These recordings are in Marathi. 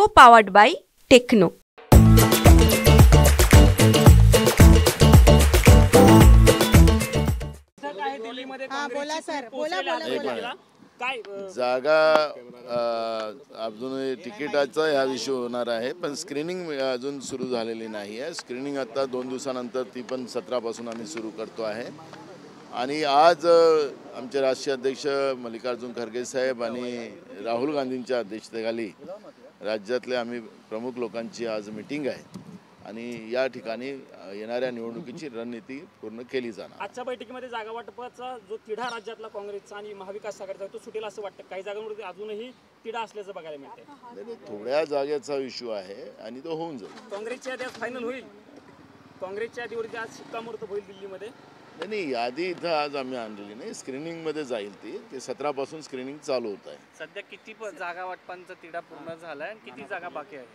Co-powered by Techno. बोला सर, बोला. जागा अजूनही तिकिटाचा ह्या विषय होणार आहे, पण स्क्रीनिंग अजून सुरू झालेली नाही आहे. स्क्रीनिंग आता 2 दिवसानंतर ती पण 17 पासून आम्ही सुरू करतो आहे. आणि आज आमचे राष्ट्रीय अध्यक्ष मल्लिकार्जुन खरगे साहेब आणि राहुल गांधींच्या अध्यक्षतेखाली राज्यातले आम्ही प्रमुख लोकांची आज मीटिंग आहे आणि या ठिकाणी येणाऱ्या निवडणुकीची रणनीती पूर्ण केली जाणार. आजच्या बैठकीमध्ये जागा वाटपाचा जो तिढा राज्यातला काँग्रेसचा आणि महाविकास आघाडीचा तो सुटेल असं वाटतं. काही जागांवरती अजूनही तिढा असल्याचं बघायला मिळते. नाही, थोड्या जागेचा इश्यू आहे आणि तो होऊन जाईल. काँग्रेसच्या यादी आज फायनल होईल. काँग्रेसच्या यादीवरती आज शिक्कामोर्तब होईल दिल्लीमध्ये. नाही, यादी इथं आज आम्ही आणलेली नाही, स्क्रीनिंगमध्ये जाईल ती 17 पासून स्क्रीनिंग चालू होत आहे. सध्या किती जागा वाटपांचा तिढा पूर्ण झाला आहे आणि किती जागा बाकी आहे?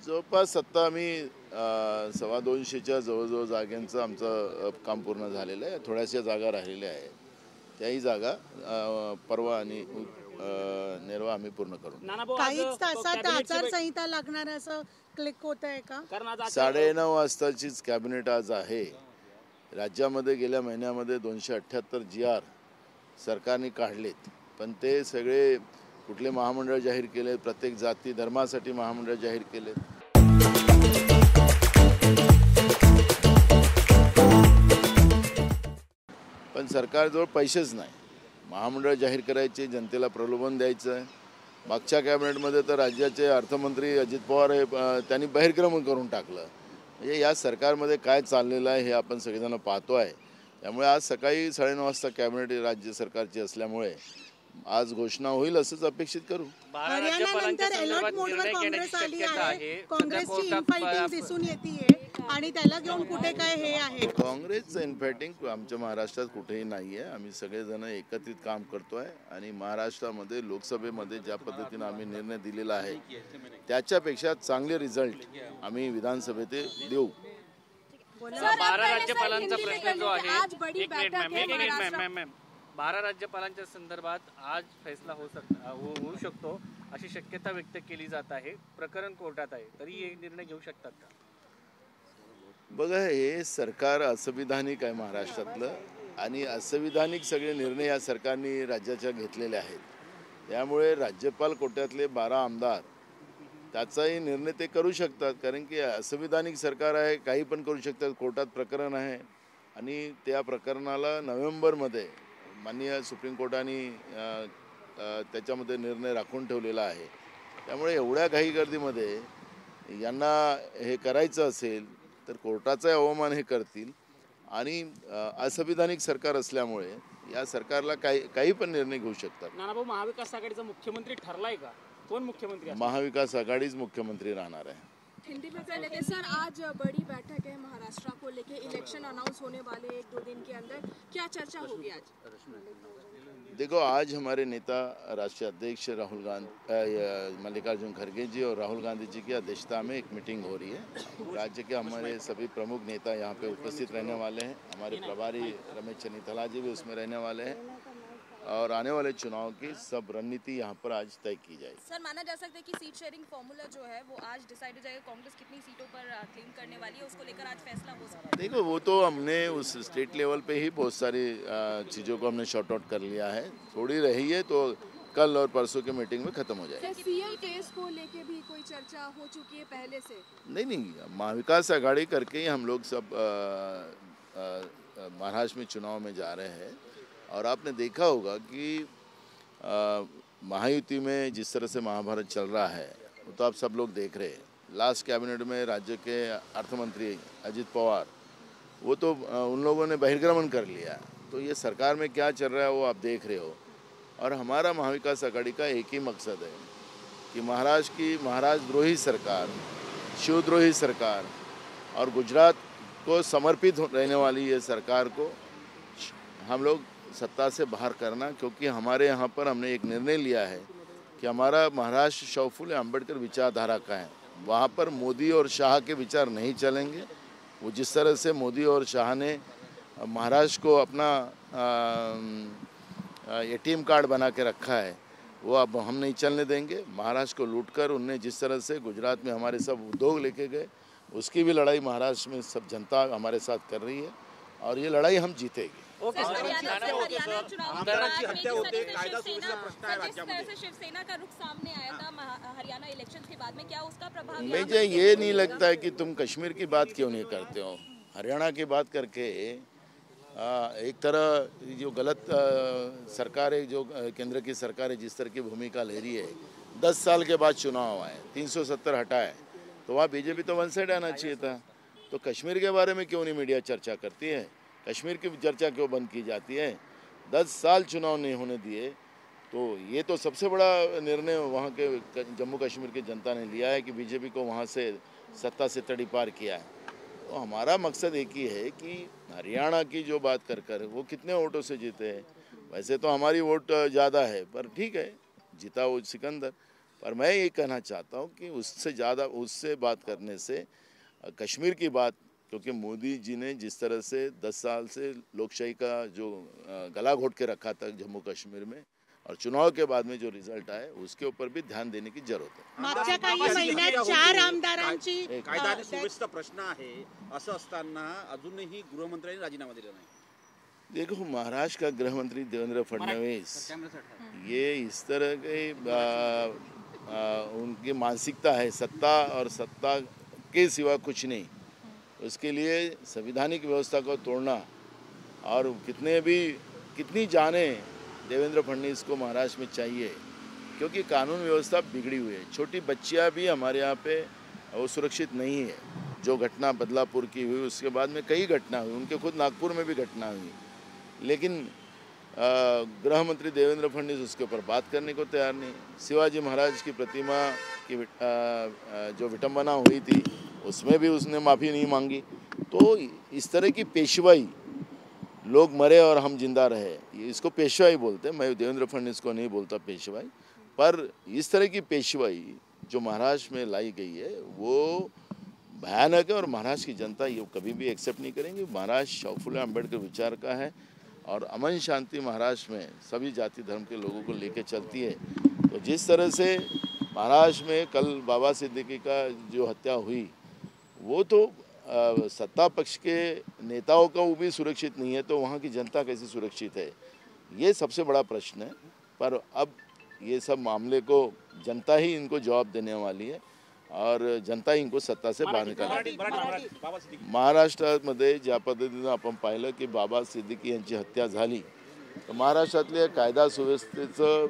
जवळपास आता आम्ही 225च्या जवळजवळ जागांचं आमचं काम पूर्ण झालेलं आहे. थोड्याशा जागा राहिलेल्या आहेत, त्याही जागा परवा आणि नेरवा आम्ही पूर्ण करू. काहीच तासात आचारसंहिता लागणार असं क्लिक होत आहे का? 9:30 वाजताचीच कॅबिनेट आज आहे. राज्यामध्ये गेल्या महिन्यामध्ये 278 GR सरकारने काढलेत, पण ते सगळे कुठले महामंडळ जाहीर केले, प्रत्येक जाती धर्मासाठी महामंडळ जाहीर केले. पण सरकारजवळ पैसेच नाही. महामंडळ जाहीर करायचे, जनतेला प्रलोभन द्यायचं आहे. मागच्या कॅबिनेटमध्ये तर राज्याचे अर्थमंत्री अजित पवार हे त्यांनी बहिर्गमन करून टाकलं. म्हणजे या सरकारमध्ये काय चाललेलं आहे हे आपण सगळेजण पाहतो आहे. त्यामुळे आज सकाळी 9:30 वाजता कॅबिनेट राज्य सरकारची असल्यामुळे आज घोषणा होईल असंच अपेक्षित करू. हरियाणानंतर अलर्ट मोडवर काँग्रेस आली आहे. काँग्रेसची इनफायटिंग दिसून येते आणि त्याला घेऊन कुठे काय हे आहे? काँग्रेसचं इनफायटिंग आमच्या महाराष्ट्रात कुठेही नाही आहे. आम्ही सगळेजण एकत्रित काम करतो आहे आणि महाराष्ट्रामध्ये लोकसभेमध्ये ज्या पद्धतीनं आम्ही निर्णय दिलेला आहे त्याच्यापेक्षा चांगले रिझल्ट आम्ही विधानसभेत देऊ. 12 राज्यपालांचा प्रश्न जो आहे, 12 राज्यपालांच्या संदर्भात आज फैसला होऊ शकतो अशी शक्यता व्यक्त केली जात आहे. प्रकरण कोर्टात आहे, तरी हे निर्णय घेऊ शकतात का? बघा, हे सरकार असंविधानिक आहे महाराष्ट्रातलं आणि असंविधानिक सगळे निर्णय या सरकारने राज्याच्या घेतलेले आहेत. त्यामुळे राज्यपाल कोट्यातले 12 आमदार त्याचाही निर्णय ते करू शकतात, कारण की असंविधानिक सरकार आहे, काही पण करू शकतात. कोर्टात प्रकरण आहे आणि त्या प्रकरणाला नोव्हेंबरमध्ये माननीय सुप्रीम कोर्टाने त्याच्यामध्ये निर्णय राखून ठेवलेला आहे. त्यामुळे एवढ्या घाईगर्दीमध्ये यांना हे करायचं असेल तर कोर्टाचा अवमान हे करतील आणि असंविधानिक सरकार असल्यामुळे या सरकारला काही पण निर्णय घेऊ शकतात. नानाभाऊ, महाविकास आघाडीचा मुख्यमंत्री ठरलाय का? कोण मुख्यमंत्री? महाविकास आघाडीच मुख्यमंत्री राहणार है. हिंदी में कर लेते सर. आज बड़ी बैठक है महाराष्ट्र को लेके, इलेक्शन अनाउंस होने वाले 1-2 दिन के अंदर, क्या चर्चा होगी आज? देखो, आज हमारे नेता राष्ट्रीय अध्यक्ष मल्लिकार्जुन खरगे जी और राहुल गांधी जी की अध्यक्षता में एक मीटिंग हो रही है. राज्य के हमारे सभी प्रमुख नेता यहाँ पे उपस्थित रहने वाले हैं. हमारे प्रभारी रमेश चन्नीथला जी भी उसमें रहने वाले हैं और आने वाले चुनाव की सब रणनीति यहाँ पर आज तय की जाएगी. सर, माना जा सकता है कि सीट शेयरिंग फॉर्मूला जो है वो आज डिसाइड हो जाएगा. कांग्रेस कितनी सीटों पर क्लेम करने वाली है, उसको लेकर आज फैसला हो सकता है? देखो, वो तो हमने उस स्टेट लेवल पे ही बहुत सारी चीज़ों को हमने शॉर्ट आउट कर लिया है. थोड़ी रही है तो कल और परसों की मीटिंग में खत्म हो जाएगी. सीएम केस को लेके भी कोई चर्चा हो चुकी है पहले से? नहीं, महाविकास आघाड़ी करके ही हम लोग सब महाराष्ट्र में चुनाव में जा रहे हैं. और आपने देखा होगा कि महायुति में जिस तरह से महाभारत चल रहा है वो तो आप सब लोग देख रहे हैं. लास्ट कैबिनेट में राज्य के अर्थमंत्री अजित पवार, वो तो उन लोगों ने बहिर्गमन कर लिया. तो ये सरकार में क्या चल रहा है वो आप देख रहे हो. और हमारा महाविकास आघाड़ी का एक ही मकसद है कि महाराष्ट्र द्रोही सरकार, शिवद्रोही सरकार और गुजरात को समर्पित रहने वाली ये सरकार को हम लोग सत्ता से बाहर करना. क्योंकि हमारे यहाँ पर हमने एक निर्णय लिया है कि हमारा महाराष्ट्र शौफुल अम्बेडकर विचारधारा का है. वहाँ पर मोदी और शाह के विचार नहीं चलेंगे. वो जिस तरह से मोदी और शाह ने महाराष्ट्र को अपना ATM कार्ड बना के रखा है, वो अब हम नहीं चलने देंगे। महाराष्ट्र को लूटकर उनने जिस तरह से गुजरात में हमारे सब उद्योग लेके गए, उसकी भी लड़ाई महाराष्ट्र में सब जनता हमारे साथ कर रही है और ये लड़ाई हम जीतेंगे। शिवसेना का रुख सामने आया था हरियाणा इलेक्शन के बाद में, क्या उसका प्रभाव? मुझे ये नहीं लगता है कि तुम कश्मीर की बात क्यों नहीं करते हो। हरियाणा की बात करके एक तरह जो गलत सरकार है, जो केंद्र की सरकार है जिस तरह की भूमिका ले रही है, 10 साल के बाद चुनाव आए, 370 हटाए, तो वहाँ बीजेपी तो वन साइड आना चाहिए था। तो कश्मीर के बारे में क्यों नहीं मीडिया चर्चा करती है, कश्मीर की चर्चा क्यों बंद की जाती है? 10 साल चुनाव नहीं होने दिए, तो ये तो सबसे बड़ा निर्णय वहाँ के जम्मू कश्मीर की जनता ने लिया है कि बीजेपी को वहाँ से सत्ता से तड़ीपार किया है। तो हमारा मकसद एक ही है कि हरियाणा की जो बात कर वो कितने वोटों से जीते हैं। वैसे तो हमारी वोट ज़्यादा है, पर ठीक है, जीता वो सिकंदर। पर मैं ये कहना चाहता हूँ कि उससे ज़्यादा उससे बात करने से कश्मीर की बात, क्योंकि मोदी जी ने जिस तरह से 10 साल से लोकशाही का जो गला घोट के रखा था जम्मू कश्मीर में, और चुनाव के बाद में जो रिझल्ट आए उसके ऊपर भी ध्यान देने की जरूरत है। मागच्या काही महिन्यात 4 आमदारांची कायदा आणि सुव्यवस्था प्रश्न आहे, असं असताना अजूनही गृहमंत्र्यांनी राजीनामा दिला नाही। देखो, महाराष्ट्र का गृह मंत्री देवेंद्र फडणवीस ये इस तरह के उनकी मानसिकता है, सत्ता और सत्ता के सिवा कुछ नहीं। उसके लिए संवैधानिक व्यवस्था को तोड़ना, और कितनी जाने देवेंद्र फडणवीस को महाराष्ट्र में चाहिए, क्योंकि कानून व्यवस्था बिगड़ी हुई है। छोटी बच्चियां भी हमारे यहाँ पे वो सुरक्षित नहीं है। जो घटना बदलापुर की हुई, उसके बाद में कई घटना हुई, उनके खुद नागपुर में भी घटना हुई, लेकिन गृह मंत्री देवेंद्र फडणवीस उसके ऊपर बात करने को तैयार नहीं। शिवाजी महाराज की प्रतिमा की जो विटंबना हुई थी उसमें भी उसने माफ़ी नहीं मांगी। तो इस तरह की पेशवाई, लोग मरे और हम जिंदा रहे, इसको पेशवाई बोलते हैं। मैं देवेंद्र फडणवीस को नहीं बोलता पेशवाई, पर इस तरह की पेशवाई जो महाराष्ट्र में लाई गई है वो भयानक है और महाराष्ट्र की जनता ये कभी भी एक्सेप्ट नहीं करेंगी। महाराष्ट्र शाहू फुले अम्बेडकर विचार का है और अमन शांति महाराष्ट्र में सभी जाति धर्म के लोगों को लेकर चलती है। तो जिस तरह से महाराष्ट्र में कल बाबा सिद्दीकी का जो हत्या हुई, वो तो सत्ता पक्ष के नेताओं का वो भी सुरक्षित नहीं है, तो वहाँ की जनता कैसे सुरक्षित है, ये सबसे बड़ा प्रश्न है। पर अब ये सब मामले को जनता ही इनको जवाब देने वाली है और जनता ही इनको सत्ता से बाहर निकालणार। महाराष्ट्रामध्ये ज्या पद्धतीनं आपण पाहिलं की बाबा सिद्दीकी यांची हत्या झाली, तर महाराष्ट्रातल्या कायदा सुव्यवस्थेचा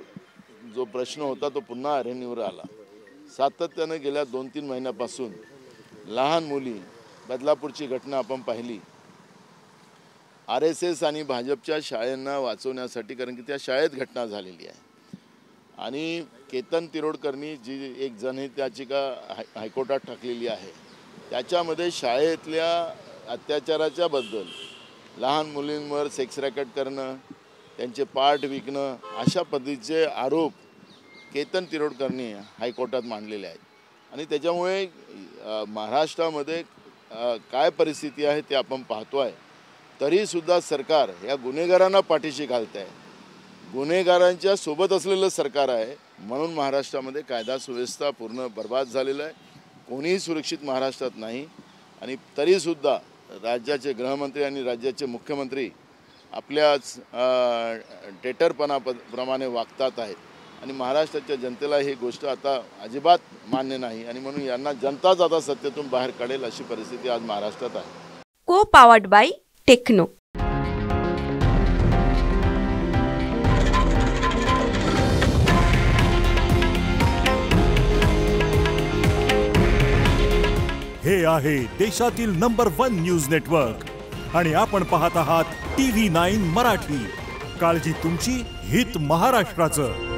जो प्रश्न होता तो पुन्हा ऐरणीवर आला। सातत्याने गेल्या 2-3 महिन्यापासून लहान मुली, बदलापूरची घटना आपण पाहिली, RSS आणि भाजपच्या शाळांना वाचवण्यासाठी, कारण की त्या शाळेत घटना झालेली आहे, आणि केतन तिरोडकरनी जी एक जनहित याचिका हायकोर्टात टाकलेली आहे, त्याच्यामध्ये शाळेतल्या अत्याचाराच्या बद्दल, लहान मुलींवर सेक्स रॅकेट करणं, त्यांचे पार्ट विकणं, अशा पद्धतीचे आरोप केतन तिरोडकरनी हायकोर्टात मांडलेले आहेत। आणि त्याच्यामुळे महाराष्ट्रामध्ये काय परिस्थिती आहे ते आपण पाहतोय। तरी सुद्धा सरकार या गुन्हेगारांना पाठीशी घालत आहे, गुन्हेगारांच्या सोबत असलेलं सरकार आहे, म्हणून महाराष्ट्रामध्ये कायदा सुव्यवस्था पूर्ण बर्बाद झालेला आहे। कोणीही सुरक्षित महाराष्ट्रात नाही, आणि तरी सुद्धा राज्याचे गृहमंत्री आणि राज्याचे मुख्यमंत्री आपल्याच टेटरपणाप्रमाणे वागतात आहेत, आणि महाराष्ट्राच्या जनतेला ही गोष्ट आता अजिबात मान्य नाही, आणि म्हणून यांना जनताच आता सत्तेतून बाहेर काढेल अशी परिस्थिती आज महाराष्ट्रात आहे। को पावर्ड बाय टेक्नो। हे आहे देशातील नंबर 1 न्यूज नेटवर्क, आणि आपण पाहत आहात TV9 मराठी। काळजी तुमची, हित महाराष्ट्राचं।